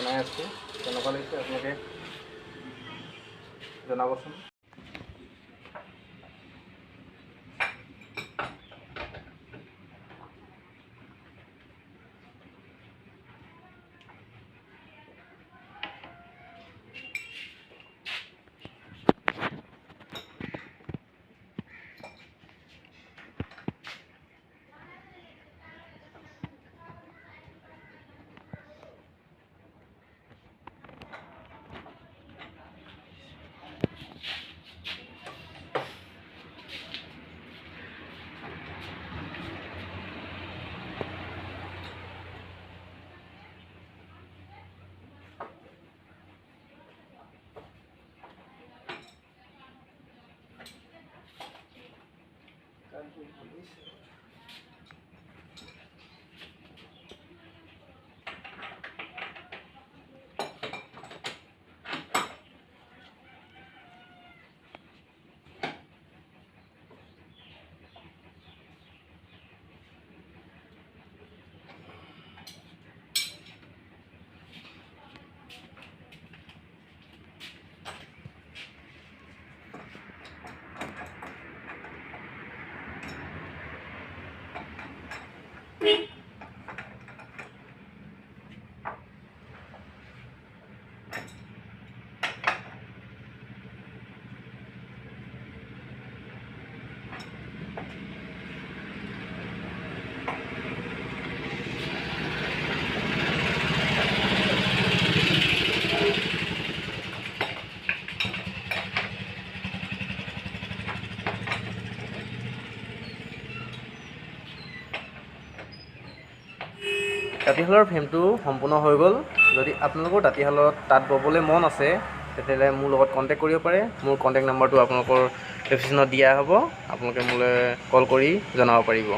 বনাই আছোঁ কেনেকুৱা লাগিছে আপোনালোকে জনাবচোন। তাঁতীশালৰ ফ্ৰেমটো সম্পূৰ্ণ হৈ গ'ল। যদি আপোনালোকৰ তাঁতীশালত তাঁত ববলৈ মন আছে তেতিয়াহ'লে মোৰ লগত কণ্টেক্ট কৰিব পাৰে। মোৰ কণ্টেক্ট নাম্বাৰটো আপোনালোকৰ ডেছক্ৰিপশ্যনত দিয়া হ'ব, আপোনালোকে মোলৈ কল কৰি জনাব পাৰিব।